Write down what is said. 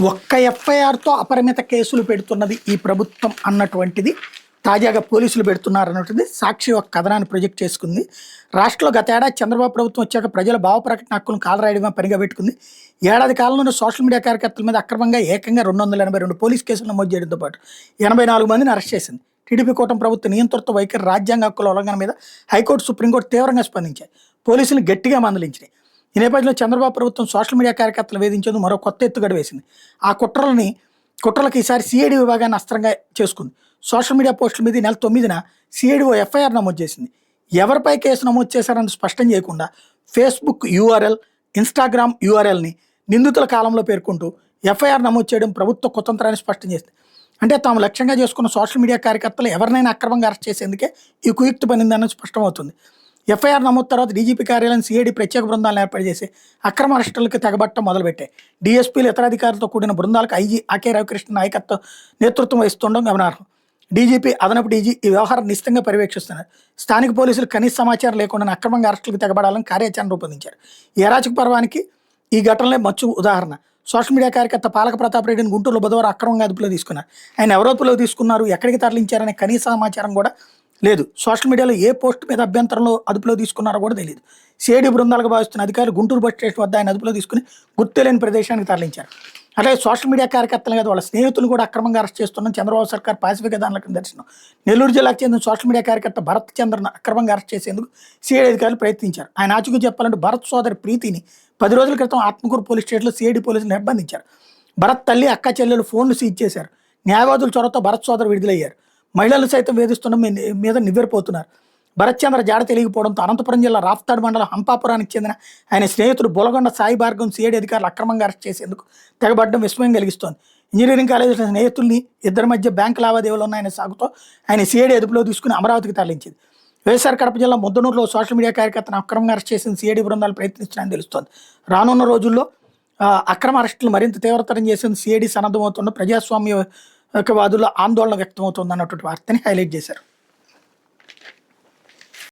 ఒక్క ఎఫ్ఐఆర్తో అపరిమిత కేసులు పెడుతున్నది ఈ ప్రభుత్వం అన్నటువంటిది తాజాగా పోలీసులు పెడుతున్నారు అన్నటువంటిది సాక్షి ఒక కథనాన్ని ప్రొజెక్ట్ చేసుకుంది. రాష్ట్రంలో గత ఏడాది చంద్రబాబు ప్రభుత్వం వచ్చాక ప్రజల భావ ప్రకటన హక్కులను కాలరాయడమే పనిగా పెట్టుకుంది. ఏడాది కాలంలోనే సోషల్ మీడియా కార్యకర్తల మీద అక్రమంగా ఏకంగా 282 పోలీస్ కేసులు నమోదు చేయడంతో పాటు 84 మందిని అరెస్ట్ చేసింది. టీడీపీ కూటమి ప్రభుత్వ నియంతృత్వ వైఖరి, రాజ్యాంగ హక్కుల ఉల్లంఘన మీద హైకోర్టు, సుప్రీంకోర్టు తీవ్రంగా స్పందించాయి. పోలీసులు గట్టిగా మందలించినాయి. ఈ నేపథ్యంలో చంద్రబాబు ప్రభుత్వం సోషల్ మీడియా కార్యకర్తలు వేధించేందుకు మరో కొత్త ఎత్తుగడ వేసింది. ఆ కుట్రలకు ఈసారి సిఐడి విభాగాన్ని అస్త్రంగా చేసుకుంది. సోషల్ మీడియా పోస్టుల మీద నెల 9న సిఐడి ఎఫ్ఐఆర్ నమోదు చేసింది. ఎవరిపై కేసు నమోదు చేశారని స్పష్టం చేయకుండా ఫేస్బుక్ యూఆర్ఎల్, ఇన్స్టాగ్రామ్ యూఆర్ఎల్ని నిందితుల కాలంలో పేర్కొంటూ ఎఫ్ఐఆర్ నమోదు చేయడం ప్రభుత్వ కుతంత్రాన్ని స్పష్టం చేసింది. అంటే తాము లక్ష్యంగా చేసుకున్న సోషల్ మీడియా కార్యకర్తలు ఎవరినైనా అక్రమంగా అరెస్ట్ చేసేందుకే ఈ కుయుక్తి పనిందన్నది స్పష్టమవుతుంది. ఎఫ్ఐఆర్ నమోదు తర్వాత డీజీపీ కార్యాలయం, సిఐడి ప్రత్యేక బృందాలను ఏర్పాటు చేసి అక్రమ అరెస్టులకు తెగబట్టడం మొదలుపెట్టాయి. డీఎస్పీలు, ఇతర అధికారులతో కూడిన బృందాలకు ఐజీ ఆకే రవికృష్ణ నాయకత్వం నేతృత్వం వహిస్తుండడం గమనార్హం. డీజీపీ, అదనపు డీజీ ఈ వ్యవహారం నిశ్చితంగా పర్యవేక్షిస్తున్నారు. స్థానిక పోలీసులు కనీస సమాచారం లేకుండా అక్రమంగా అరెస్టులకు తెగబడాలని కార్యాచరణ రూపొందించారు. ఈ అరాచక పర్వానికి ఈ ఘటనలే మచ్చు ఉదాహరణ. సోషల్ మీడియా కార్యకర్త పాలక ప్రతాప్ రెడ్డిని గుంటూరులో బుధవారం అక్రమంగా అదుపులో తీసుకున్నారు. ఆయన ఎవరు అదుపులో తీసుకున్నారు, ఎక్కడికి తరలించారనే కనీస సమాచారం కూడా లేదు. సోషల్ మీడియాలో ఏ పోస్ట్ మీద అభ్యంతరంలో అదుపులో తీసుకున్నారో కూడా తెలియదు. సిఐడి బృందాలుగా భావిస్తున్న అధికారులు గుంటూరు బస్ స్టేషన్ వద్ద ఆయన అదుపులో తీసుకుని గుర్తులేని ప్రదేశానికి తరలించారు. అలాగే సోషల్ మీడియా కార్యకర్తలు కదా వాళ్ళ స్నేహితులు కూడా అక్రమంగా అరెస్ట్ చేస్తున్న చంద్రబాబు సర్కార్ పాసిఫిక దానికి దర్శనం. నెల్లూరు జిల్లాకు చెందిన సోషల్ మీడియా కార్యకర్త భరత్ చంద్రను అక్రమంగా అరెస్ట్ చేసేందుకు సిఐడి అధికారులు ప్రయత్నించారు. ఆయన ఆచూకీ చెప్పాలంటే భరత్ సోదరి ప్రీతిని 10 రోజుల క్రితం ఆత్మకూరు పోలీస్ స్టేషన్లో సిఐడి పోలీసులు నిర్బంధించారు. భరత్ తల్లి, అక్క చెల్లెలు ఫోన్లు సీజ్ చేశారు. న్యాయవాదుల చొరవతో భరత్ సోదరు విడుదలయ్యారు. మహిళలు సైతం వేధిస్తుండడం మీద నివ్వెరపోతున్నారు. భరత్ చంద్ర జాడ తెలియకపోవడంతో అనంతపురం జిల్లా రాఫ్తాడ్ మండలం హంపాపురానికి చెందిన ఆయన స్నేహితుడు బొలగొండ సాయి భార్గం సిఐడి అధికారులు అక్రమంగా అరెస్ట్ చేసేందుకు తెగబడడం విస్మయం కలిగిస్తోంది. ఇంజనీరింగ్ కాలేజీలో స్నేహితుల్ని, ఇద్దరి మధ్య బ్యాంకు లావాదేవీలు ఉన్నాయనే సాగుతో ఆయన సిఐడి అదుపులో తీసుకుని అమరావతికి తరలించింది. వైఎస్ఆర్ కడప జిల్లా ముద్దనూరులో సోషల్ మీడియా కార్యకర్తను అక్రమంగా అరెస్ట్ చేసిన సిఐడి బృందాలు ప్రయత్నిస్తున్నాయని తెలుస్తోంది. రానున్న రోజుల్లో అక్రమ అరెస్టులు మరింత తీవ్రతరం చేసిన సిఐడి సన్నద్ధమవుతున్న ప్రజాస్వామ్యవాదుల్లో ఆందోళన వ్యక్తమవుతోంది అన్నటువంటి వార్తని హైలైట్ చేశారు.